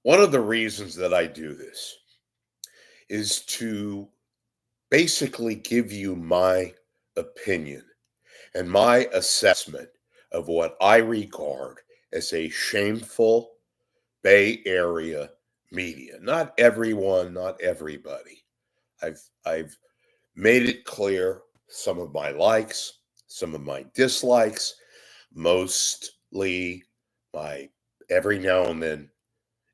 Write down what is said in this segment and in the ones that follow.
One of the reasons that I do this is to basically give you my opinion and my assessment of what I regard as a shameful Bay Area media. Not everyone, not everybody. I've made it clear some of my likes, some of my dislikes, mostly my every now and then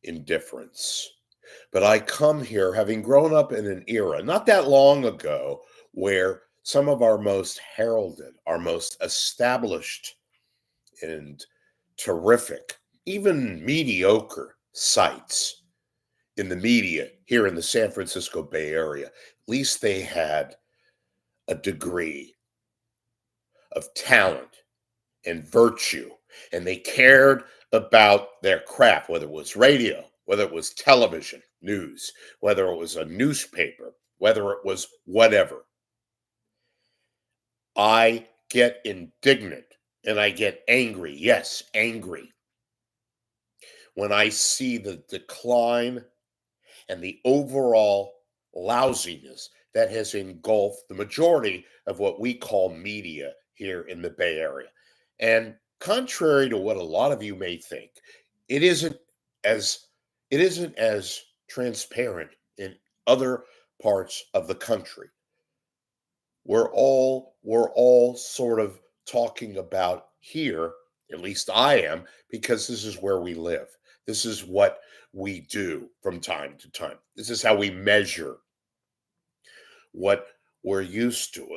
indifference. But I come here having grown up in an era not that long ago where some of our most heralded, our most established and terrific, even mediocre sites in the media here in the San Francisco Bay Area, at least they had a degree of talent and virtue, and they cared about their craft, whether it was radio, whether it was television, news, whether it was a newspaper, whether it was whatever. I get indignant and I get angry, yes, angry, when I see the decline and the overall lousiness that has engulfed the majority of what we call media here in the Bay Area. And contrary to what a lot of you may think, it isn't as it isn't as transparent in other parts of the country. We're all sort of talking about here, at least I am, because this is where we live. This is what we do from time to time. This is how we measure what we're used to.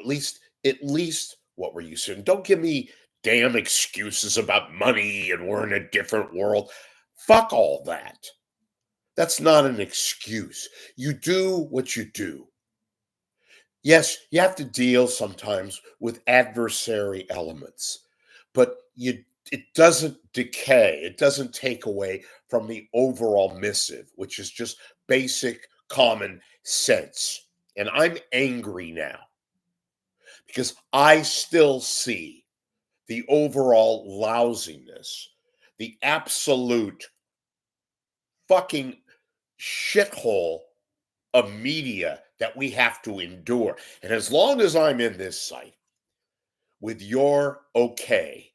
At least what we're used to. And don't give me damn excuses about money and we're in a different world. Fuck all that. That's not an excuse. You do what you do. Yes, you have to deal sometimes with adversary elements, but it doesn't decay. It doesn't take away from the overall missive, which is just basic common sense. And I'm angry now because I still see the overall lousiness, the absolute fucking shithole of media that we have to endure. And as long as I'm in this site with your okay,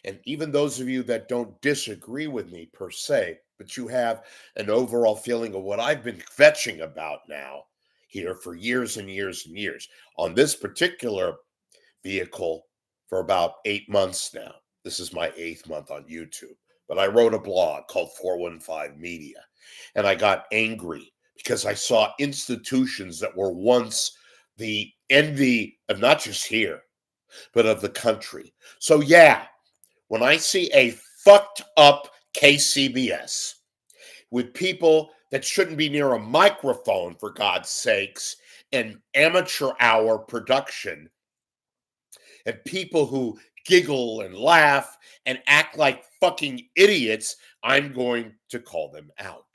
and even those of you that don't disagree with me per se, but you have an overall feeling of what I've been fetching about now here for years and years and years on this particular vehicle for about 8 months now. This is my 8th month on YouTube. But I wrote a blog called 415 Media, and I got angry because I saw institutions that were once the envy of not just here, but of the country. So, yeah, when I see a fucked up KCBS with people that shouldn't be near a microphone, for God's sakes, and amateur hour production, and people who giggle and laugh and act like fucking idiots, I'm going to call them out.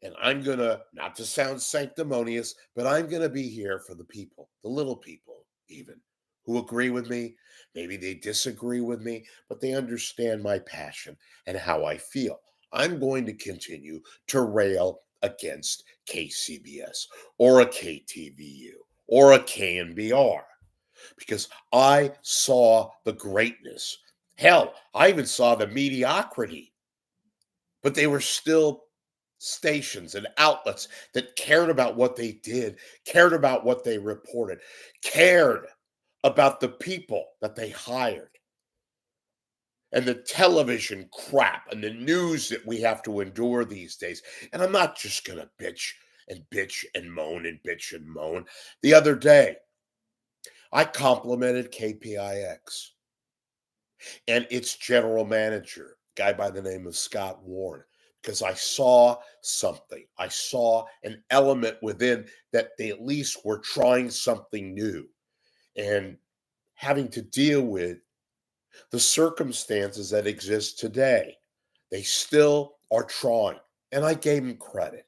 And I'm going to, not to sound sanctimonious, but I'm going to be here for the people, the little people, even who agree with me. Maybe they disagree with me, but they understand my passion and how I feel. I'm going to continue to rail against KCBS or a KTVU or a KNBR because I saw the greatness. Hell, I even saw the mediocrity, but they were still stations and outlets that cared about what they did, cared about what they reported, cared about the people that they hired, and the television crap and the news that we have to endure these days. And I'm not just going to bitch and moan and bitch and moan. The other day, I complimented KPIX and its general manager, a guy by the name of Scott Warren, because I saw something. I saw an element within that they at least were trying something new and having to deal with the circumstances that exist today. They still are trying, and I gave them credit.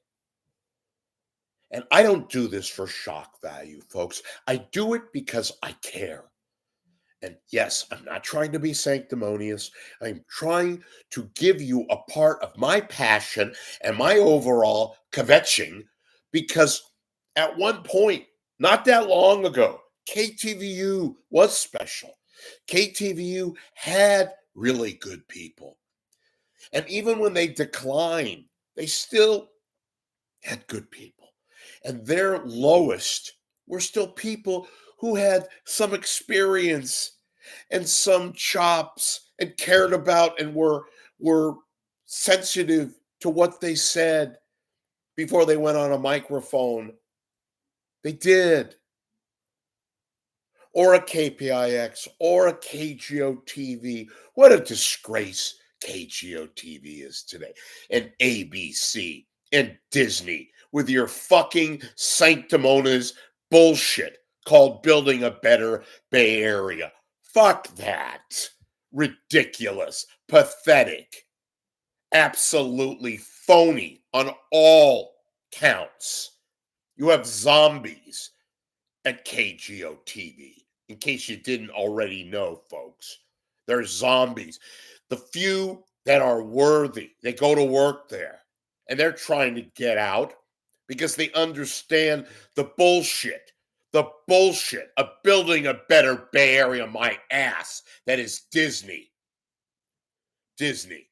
And I don't do this for shock value, folks. I do it because I care. And yes, I'm not trying to be sanctimonious. I'm trying to give you a part of my passion and my overall kvetching because at one point, not that long ago, KTVU was special. KTVU had really good people. And even when they declined, they still had good people. And their lowest were still people who had some experience and some chops and cared about and were sensitive to what they said before they went on a microphone. They did. Or a KPIX or a KGO TV. What a disgrace KGO TV is today. And ABC and Disney with your fucking sanctimonious bullshit called building a better Bay Area. Fuck that. Ridiculous, pathetic, absolutely phony on all counts. You have zombies at KGO TV. In case you didn't already know, folks, they're zombies. The few that are worthy, they go to work there and they're trying to get out because they understand the bullshit of building a better Bay Area, my ass, that is Disney. Disney.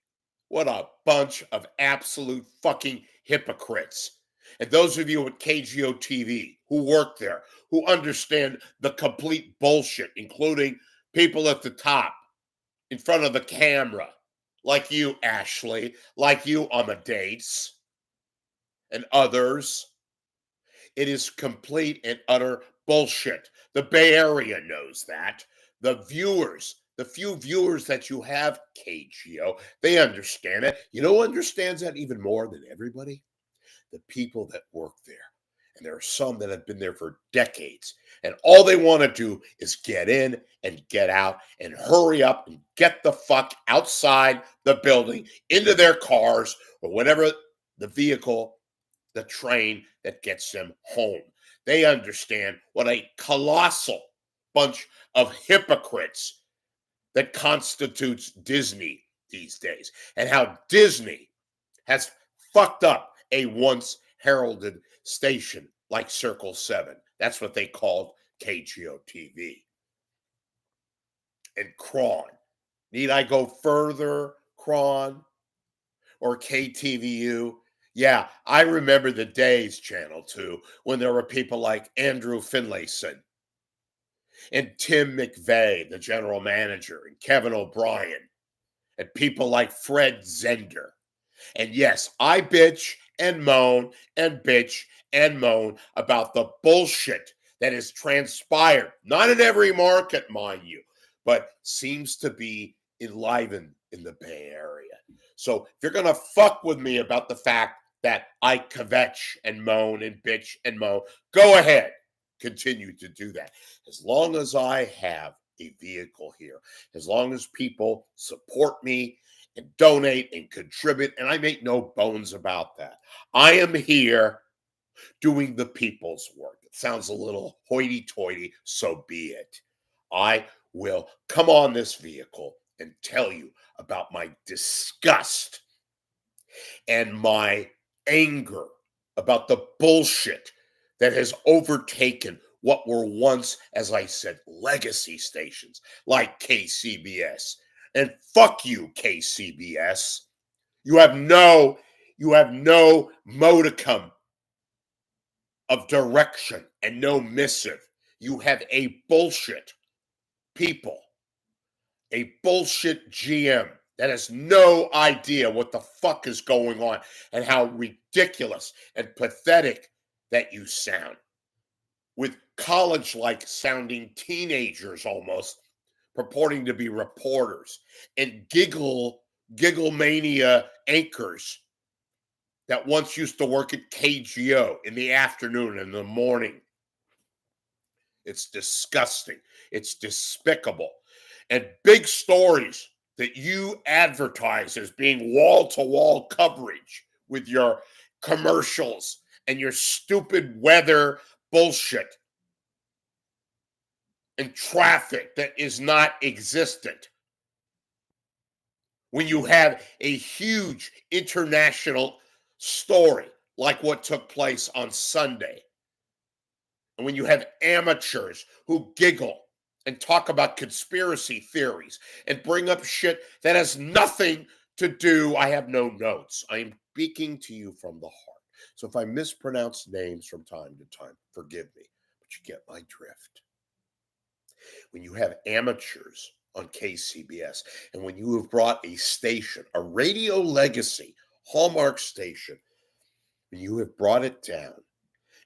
What a bunch of absolute fucking hypocrites. And those of you at KGO TV who work there, who understand the complete bullshit, including people at the top in front of the camera, like you, Ashley, like you, Amadeus, and others, it is complete and utter bullshit. The Bay Area knows that. The few viewers that you have, KGO, they understand it. You know who understands that even more than everybody? The people that work there. And there are some that have been there for decades. And all they want to do is get in and get out and hurry up and get the fuck outside the building, into their cars or whatever the vehicle, the train that gets them home. They understand what a colossal bunch of hypocrites that constitutes Disney these days, and how Disney has fucked up a once heralded station like Circle 7. That's what they called KGO TV. And Cron. Need I go further, Cron? Or KTVU? Yeah, I remember the days, Channel 2, when there were people like Andrew Finlayson and Tim McVeigh, the general manager, and Kevin O'Brien, and people like Fred Zender. And yes, I bitch and moan and bitch and moan about the bullshit that has transpired, not in every market, mind you, but seems to be enlivened in the Bay Area. So if you're going to fuck with me about the fact that I kvetch and moan and bitch and moan, go ahead. Continue to do that. As long as I have a vehicle here, as long as people support me and donate and contribute, and I make no bones about that. I am here doing the people's work. It sounds a little hoity-toity, so be it. I will come on this vehicle and tell you about my disgust and my anger about the bullshit that has overtaken what were once, as I said, legacy stations like KCBS. And fuck you, KCBS. You have no modicum of direction and no missive. You have a bullshit people, a bullshit GM that has no idea what the fuck is going on and how ridiculous and pathetic that you sound, with college-like sounding teenagers almost purporting to be reporters and giggle mania anchors that once used to work at KGO in the afternoon and the morning. It's disgusting. It's despicable. And big stories that you advertise as being wall-to-wall coverage with your commercials and your stupid weather bullshit. and traffic that is not existent, when you have a huge international story like what took place on Sunday, and when you have amateurs who giggle and talk about conspiracy theories and bring up shit that has nothing to do, I have no notes. I am speaking to you from the heart. So if I mispronounce names from time to time, forgive me, but you get my drift. When you have amateurs on KCBS, and when you have brought a station, a radio legacy, Hallmark station, when you have brought it down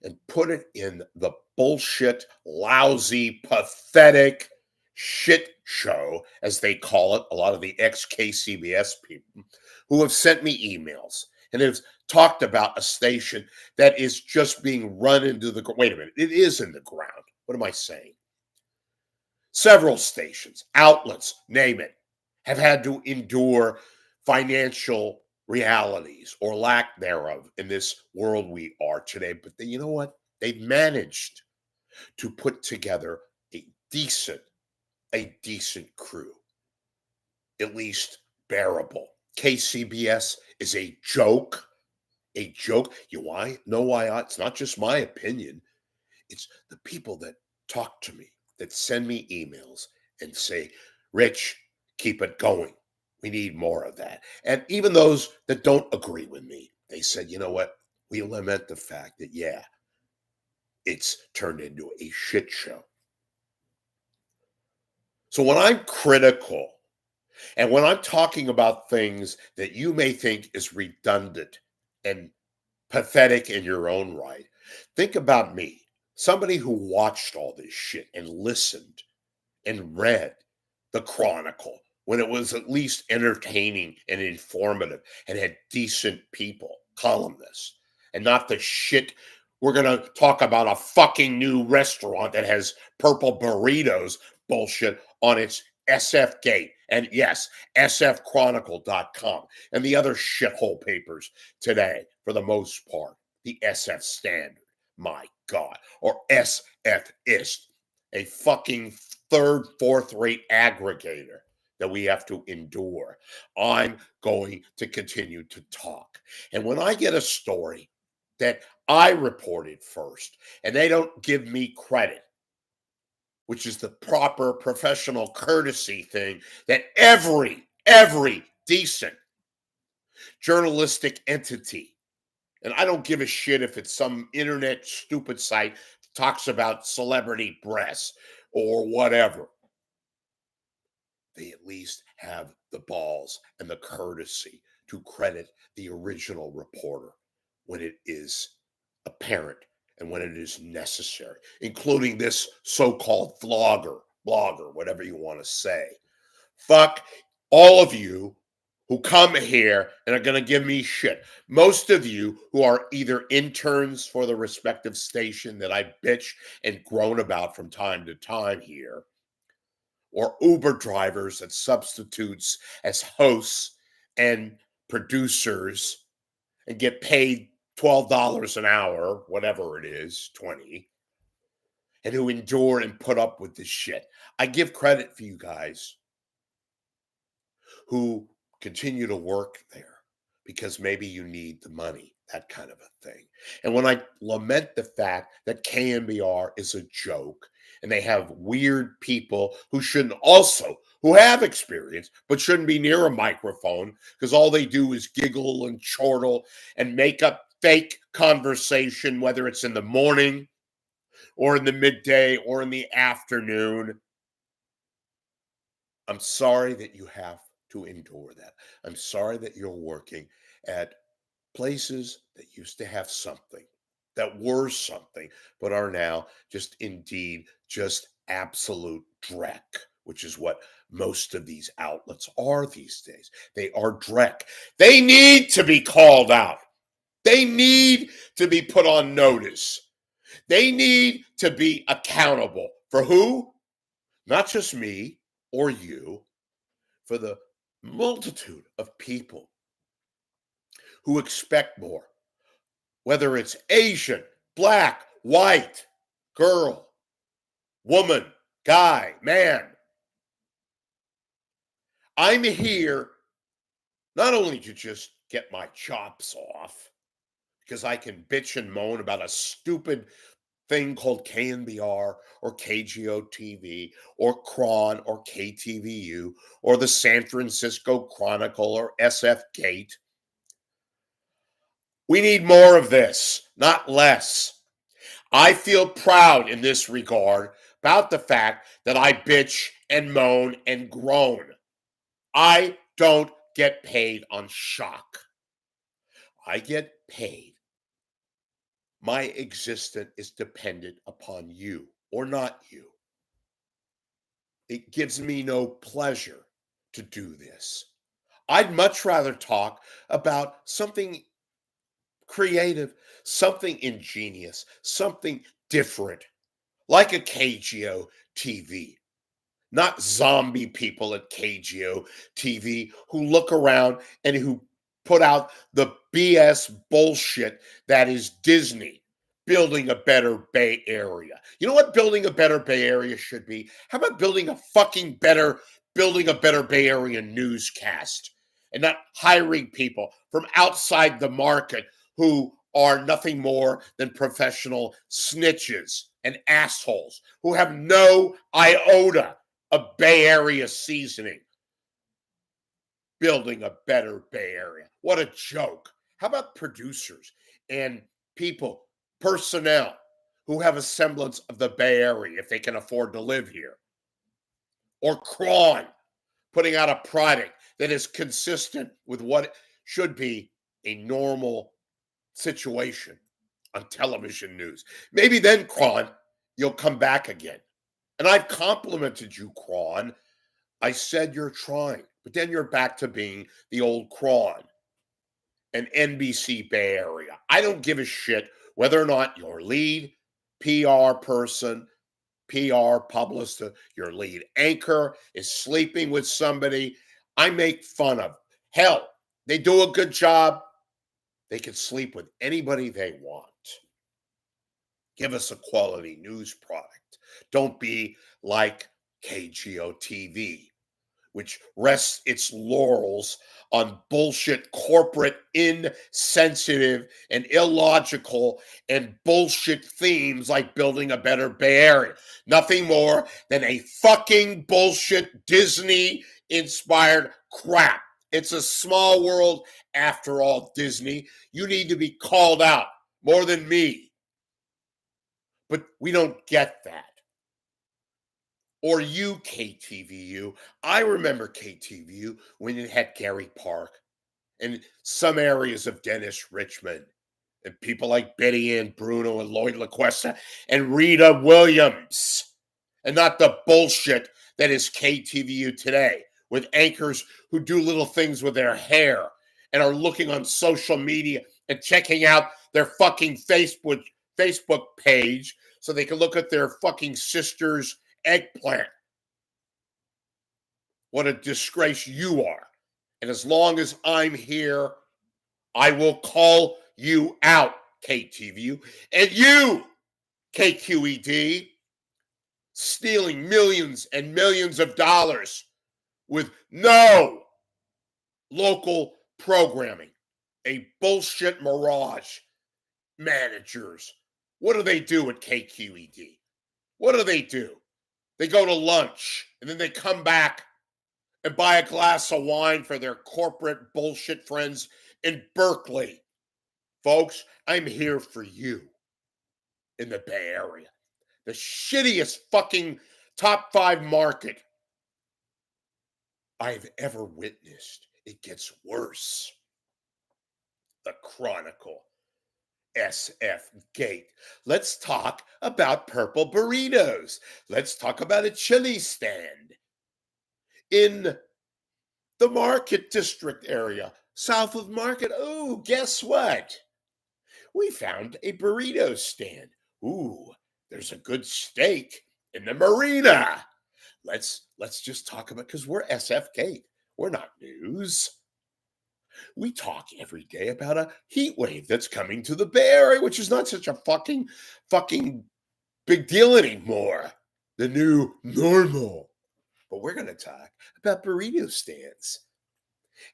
and put it in the bullshit, lousy, pathetic shit show, as they call it, a lot of the ex KCBS people who have sent me emails and have talked about a station that is just being run into the wait a minute, it is in the ground. What am I saying? Several stations, outlets, name it, have had to endure financial realities or lack thereof in this world we are today. But you know what? They've managed to put together a decent, a decent crew, at least bearable. KCBS is a joke. A joke. You why? Know why? It's not just my opinion. It's the people that talk to me, that send me emails and say, Rich, keep it going. We need more of that. And even those that don't agree with me, they said, you know what? We lament the fact that, yeah, it's turned into a shit show. So when I'm critical and when I'm talking about things that you may think is redundant and pathetic in your own right, think about me, somebody who watched all this shit and listened and read the Chronicle when it was at least entertaining and informative and had decent people, columnists, and not the shit. We're going to talk about a fucking new restaurant that has purple burritos bullshit on its SF Gate. And yes, sfchronicle.com and the other shithole papers today, for the most part, the SF Standard, my God, or SFist, a fucking third, fourth rate aggregator that we have to endure. I'm going to continue to talk. And when I get a story that I reported first and they don't give me credit, which is the proper professional courtesy thing that every decent journalistic entity, and I don't give a shit if it's some internet stupid site that talks about celebrity breasts or whatever, they at least have the balls and the courtesy to credit the original reporter when it is apparent and when it is necessary, including this so-called blogger, whatever you want to say. Fuck all of you who come here and are going to give me shit. Most of you who are either interns for the respective station that I bitch and groan about from time to time here, or Uber drivers and substitutes as hosts and producers and get paid $12 an hour, whatever it is, 20, and who endure and put up with this shit. I give credit for you guys who continue to work there because maybe you need the money, that kind of a thing. And when I lament the fact that KMBR is a joke and they have weird people who have experience, but shouldn't be near a microphone because all they do is giggle and chortle and make up fake conversation, whether it's in the morning or in the midday or in the afternoon. I'm sorry that you have to endure that. I'm sorry that you're working at places that used to have something, that were something, but are now just absolute dreck, which is what most of these outlets are these days. They are dreck. They need to be called out. They need to be put on notice. They need to be accountable for who? Not just me or you, for the multitude of people who expect more, whether it's Asian, black, white, girl, woman, guy, man. I'm here not only to just get my chops off, because I can bitch and moan about a stupid thing called KNBR or KGO-TV or KRON or KTVU or the San Francisco Chronicle or SF Gate. We need more of this, not less. I feel proud in this regard about the fact that I bitch and moan and groan. I don't get paid on shock. I get paid. My existence is dependent upon you or not you. It gives me no pleasure to do this. I'd much rather talk about something creative, something ingenious, something different, like a KGO TV. Not zombie people at KGO TV who look around and who put out the BS bullshit that is Disney building a better Bay Area. You know what building a better Bay Area should be? How about building a better Bay Area newscast and not hiring people from outside the market who are nothing more than professional snitches and assholes who have no iota of Bay Area seasoning. Building a better Bay Area. What a joke. How about producers and people, personnel who have a semblance of the Bay Area if they can afford to live here? Or KRON putting out a product that is consistent with what should be a normal situation on television news. Maybe then, KRON, you'll come back again. And I've complimented you, KRON. I said you're trying, but then you're back to being the old KRON and NBC Bay Area. I don't give a shit whether or not your lead PR person, PR publicist, your lead anchor is sleeping with somebody. I make fun of. Hell, they do a good job. They can sleep with anybody they want. Give us a quality news product. Don't be like KGO TV, which rests its laurels on bullshit, corporate, insensitive, and illogical and bullshit themes like building a better Bay Area. Nothing more than a fucking bullshit Disney-inspired crap. It's a small world after all, Disney. You need to be called out more than me. But we don't get that. Or you, KTVU. I remember KTVU when it had Gary Park and some areas of Dennis Richmond and people like Betty Ann Bruno and Lloyd LaQuesta and Rita Williams, and not the bullshit that is KTVU today with anchors who do little things with their hair and are looking on social media and checking out their fucking Facebook page so they can look at their fucking sister's eggplant. What a disgrace you are. And as long as I'm here, I will call you out, KTVU. And you, KQED, stealing millions and millions of dollars with no local programming. A bullshit mirage. Managers. What do they do at KQED? What do? They go to lunch and then they come back and buy a glass of wine for their corporate bullshit friends in Berkeley. Folks, I'm here for you in the Bay Area. The shittiest fucking top 5 market I've ever witnessed. It gets worse. The Chronicle. SF Gate. Let's talk about purple burritos. Let's talk about a chili stand in the Market District area, south of Market. Oh, guess what? We found a burrito stand. Ooh, there's a good steak in the marina. Let's just talk about, because we're SF Gate. We're not news. We talk every day about a heat wave that's coming to the Bay Area, which is not such a fucking big deal anymore. the new normal. But we're going to talk about burrito stands.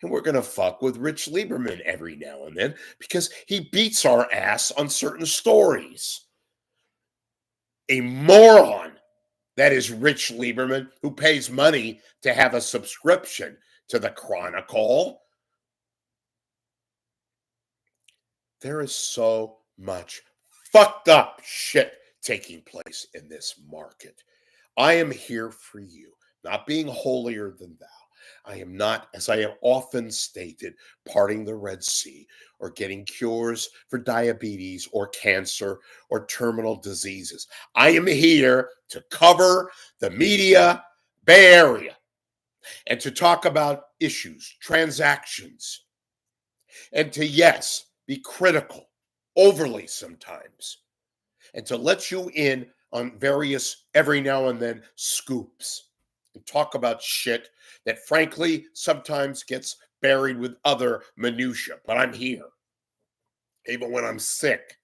And we're going to fuck with Rich Lieberman every now and then because he beats our ass on certain stories. A moron, that is Rich Lieberman, who pays money to have a subscription to the Chronicle. There is so much fucked up shit taking place in this market. I am here for you, not being holier than thou. I am not, as I have often stated, parting the Red Sea or getting cures for diabetes or cancer or terminal diseases. I am here to cover the media Bay Area and to talk about issues, transactions, and to, yes, be critical, overly sometimes, and to let you in on various, every now and then, scoops and talk about shit that frankly sometimes gets buried with other minutia. But I'm here, even when I'm sick.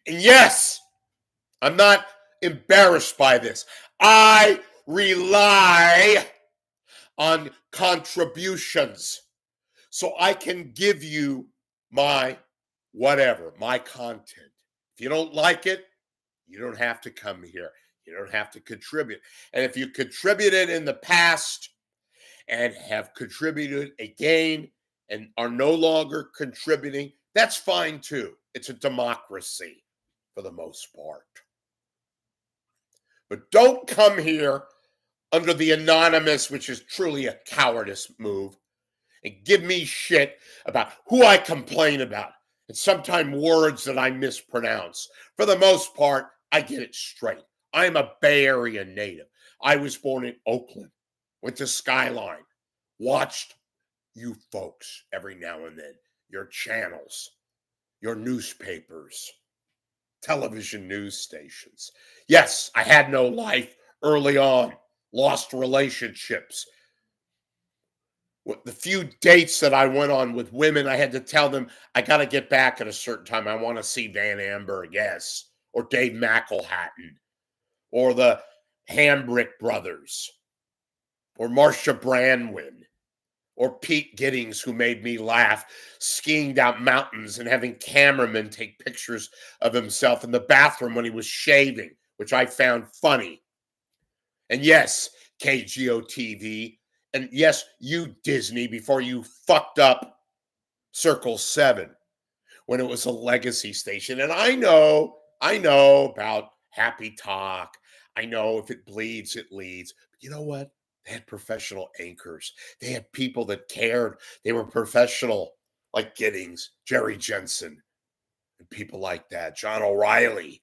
And yes, I'm not embarrassed by this. I rely on contributions so I can give you my whatever, my content. If you don't like it, you don't have to come here. You don't have to contribute. And if you contributed in the past and have contributed again and are no longer contributing, that's fine too. It's a democracy for the most part. But don't come here under the anonymous, which is truly a cowardice move, and give me shit about who I complain about. And sometimes words that I mispronounce. For the most part, I get it straight. I'm a Bay Area native. I was born in Oakland, went to Skyline, watched you folks every now and then, your channels, your newspapers, television news stations. Yes, I had no life early on, lost relationships. The few dates that I went on with women, I had to tell them, I got to get back at a certain time. I want to see Van Amber, yes, or Dave McElhatton, or the Hambrick brothers, or Marcia Brandwin, or Pete Giddings, who made me laugh, skiing down mountains and having cameramen take pictures of himself in the bathroom when he was shaving, which I found funny. And yes, KGO-TV, and yes, you Disney, before you fucked up Circle 7 when it was a legacy station. And I know about Happy Talk. I know if it bleeds, it leads. But you know what? They had professional anchors. They had people that cared. They were professional, like Giddings, Jerry Jensen, and people like that. John O'Reilly,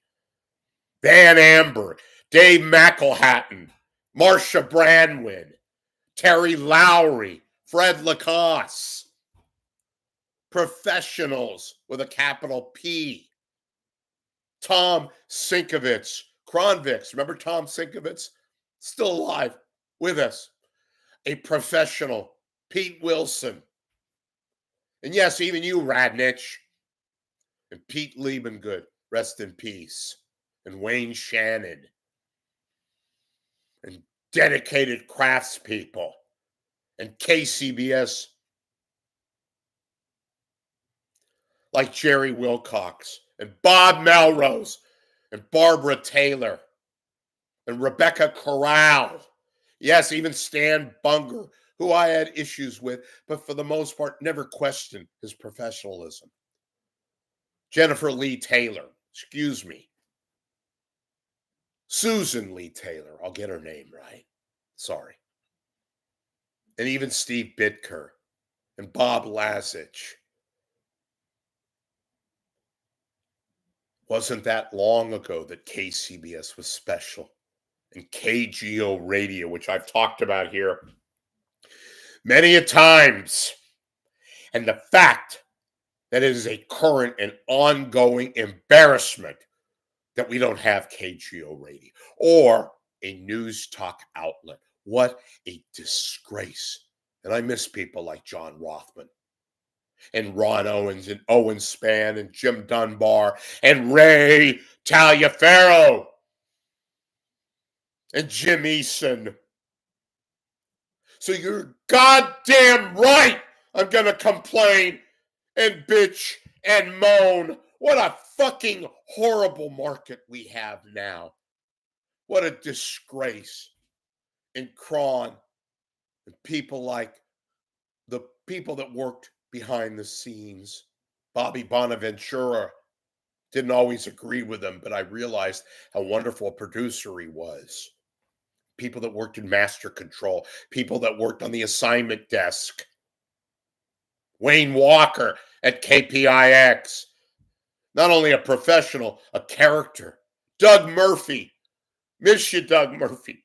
Van Amber, Dave McElhatton, Marcia Brandwin, Terry Lowry, Fred Lacoste. Professionals with a capital P. Tom Sinkovich, Kronvix. Remember Tom Sinkovich? Still alive with us. A professional, Pete Wilson. And yes, even you, Radnich. And Pete Liebengood, rest in peace. And Wayne Shannon. And dedicated craftspeople. And KCBS, like Jerry Wilcox and Bob Melrose and Barbara Taylor and Rebecca Corral. Yes, even Stan Bunger, who I had issues with, but for the most part, never questioned his professionalism. Jennifer Lee Taylor, excuse me. Susan Lee Taylor, I'll get her name right. Sorry. And even Steve Bitker and Bob Lazich. Wasn't that long ago that KCBS was special, and KGO radio, which I've talked about here many a times. And the fact that it is a current and ongoing embarrassment that we don't have KGO radio or a news talk outlet. What a disgrace. And I miss people like John Rothman and Ron Owens and Owen Spann and Jim Dunbar and Ray Taliaferro. and Jim Eason. So you're goddamn right. I'm going to complain and bitch and moan. What a fucking horrible market we have now. What a disgrace. And Cron and people like the people that worked behind the scenes. Bobby Bonaventura, didn't always agree with him, but I realized how wonderful a producer he was. People that worked in master control, people that worked on the assignment desk. Wayne Walker at KPIX, not only a professional, a character. Doug Murphy, miss you, Doug Murphy.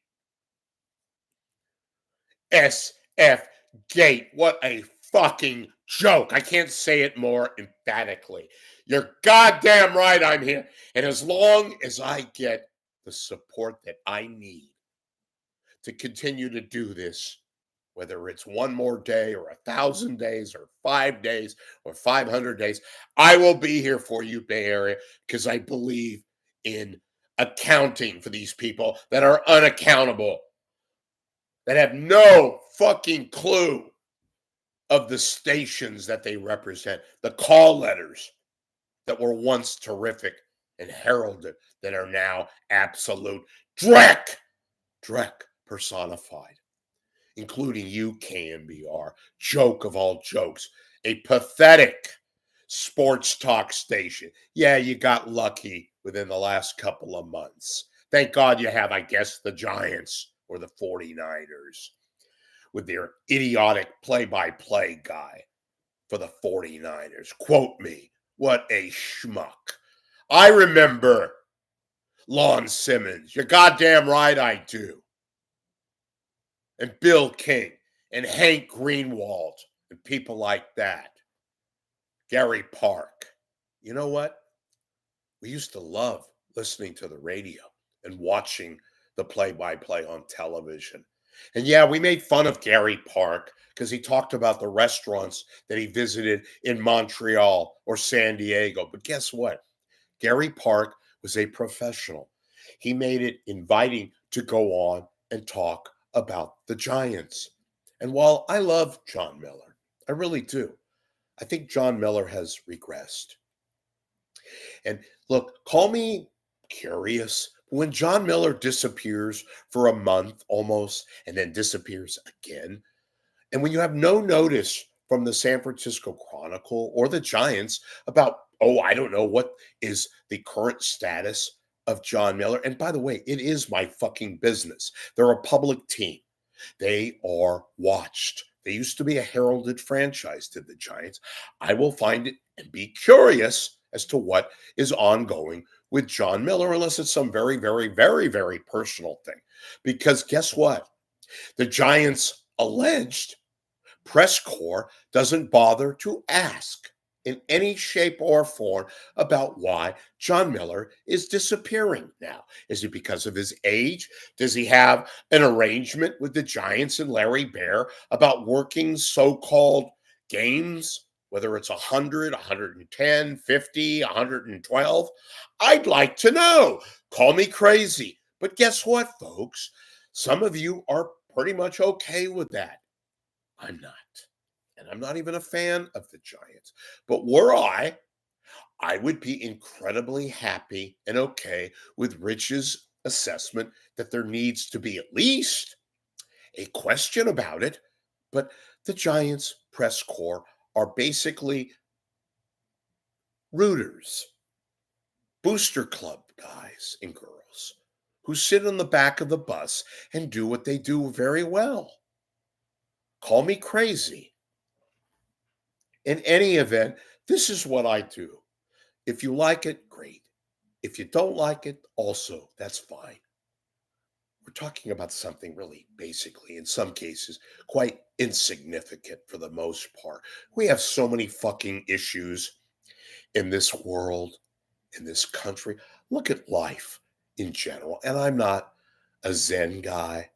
SF Gate, what a fucking joke. I can't say it more emphatically. You're goddamn right I'm here. And as long as I get the support that I need to continue to do this, whether it's one more day or 1,000 days or 5 days or 500 days, I will be here for you, Bay Area, because I believe in accounting for these people that are unaccountable, that have no fucking clue of the stations that they represent, the call letters that were once terrific and heralded that are now absolute dreck personified, including you, KMBR, joke of all jokes, a pathetic sports talk station. Yeah, you got lucky within the last couple of months. Thank God you have, I guess, the Giants or the 49ers with their idiotic play-by-play guy for the 49ers. Quote me, what a schmuck. I remember Lon Simmons. You're goddamn right I do. And Bill King and Hank Greenwald and people like that. Gary Park. You know what? We used to love listening to the radio and watching the play-by-play on television. And yeah, we made fun of Gary Park because he talked about the restaurants that he visited in Montreal or San Diego. But guess what? Gary Park was a professional. He made it inviting to go on and talk about the Giants. And while I love John Miller, I really do, I think John Miller has regressed. And look, call me curious. When John Miller disappears for a month almost and then disappears again, and when you have no notice from the San Francisco Chronicle or the Giants about, oh, I don't know what is the current status of John Miller. And by the way, it is my fucking business. They're a public team. They are watched. They used to be a heralded franchise to the Giants. I will find it and be curious as to what is ongoing with John Miller, unless it's some very, very, very, very personal thing. Because guess what? The Giants alleged press corps doesn't bother to ask in any shape or form about why John Miller is disappearing now. Is it because of his age? Does he have an arrangement with the Giants and Larry Baer about working so-called games, whether it's 100, 110, 50, 112? I'd like to know. Call me crazy. But guess what, folks? Some of you are pretty much okay with that. I'm not. And I'm not even a fan of the Giants. But were I would be incredibly happy and okay with Rich's assessment that there needs to be at least a question about it. But the Giants press corps are basically rooters, booster club guys and girls who sit on the back of the bus and do what they do very well. Call me crazy. In any event, this is what I do. If you like it, great. If you don't like it, also, that's fine. We're talking about something really basically, in some cases, quite insignificant for the most part. We have so many fucking issues in this world, in this country. Look at life in general. And I'm not a Zen guy.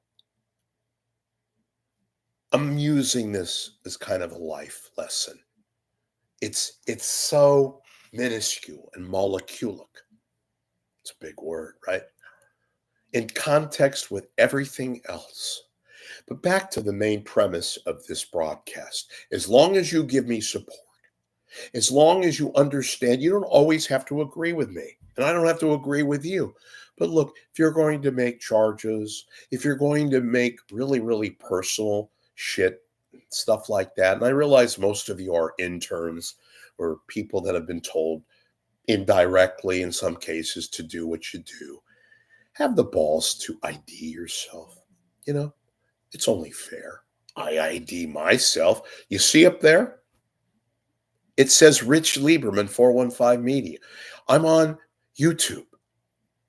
I'm using this as kind of a life lesson. It's so minuscule and moleculic. It's a big word, right? in context with everything else. But back to the main premise of this broadcast. As long as you give me support, as long as you understand, you don't always have to agree with me, and I don't have to agree with you. But look, if you're going to make charges, if you're going to make really, really personal shit, stuff like that, and I realize most of you are interns or people that have been told indirectly in some cases to do what you do, have the balls to ID yourself. You know, it's only fair. I ID myself. You see up there? It says Rich Lieberman, 415 Media. I'm on YouTube.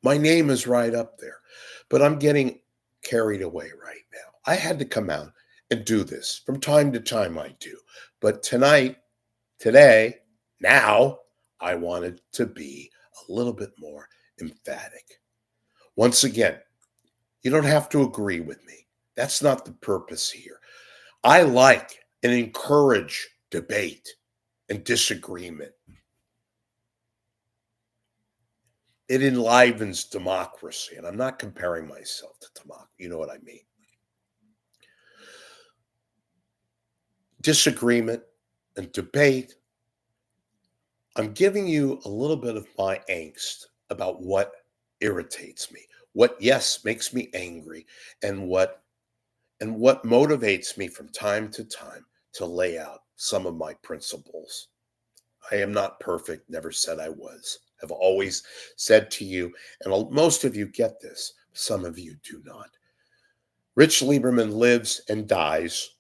My name is right up there. But I'm getting carried away right now. I had to come out and do this. From time to time, I do. But tonight, today, now, I wanted to be a little bit more emphatic. Once again, you don't have to agree with me. That's not the purpose here. I like and encourage debate and disagreement. It enlivens democracy, and I'm not comparing myself to democracy. You know what I mean? Disagreement and debate. I'm giving you a little bit of my angst about what irritates me, what yes makes me angry, and what motivates me from time to time to lay out some of my principles. I am not perfect, never said I was. I've always said to you, and most of you get this, some of you do not. Rich Lieberman lives and dies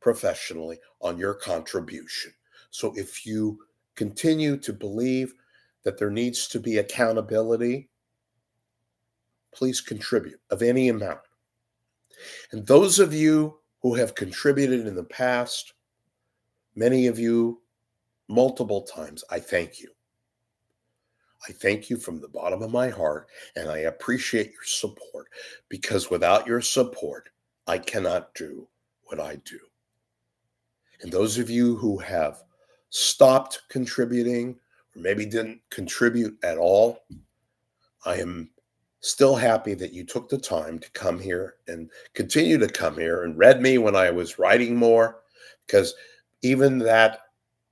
professionally on your contribution. So if you continue to believe that there needs to be accountability, please contribute of any amount. And those of you who have contributed in the past, many of you multiple times, I thank you. I thank you from the bottom of my heart, and I appreciate your support, because without your support, I cannot do what I do. And those of you who have stopped contributing or maybe didn't contribute at all, I am still happy that you took the time to come here and continue to come here and read me when I was writing more, because even that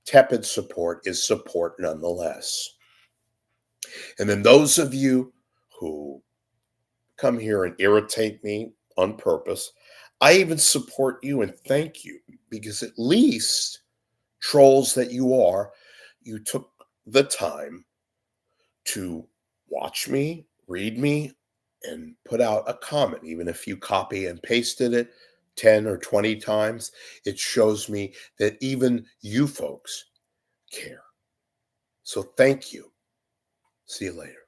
tepid support is support nonetheless. And then those of you who come here and irritate me on purpose, I even support you and thank you, because at least, trolls that you are, you took the time to watch me, read me, and put out a comment. Even if you copy and pasted it 10 or 20 times, it shows me that even you folks care. So thank you. See you later.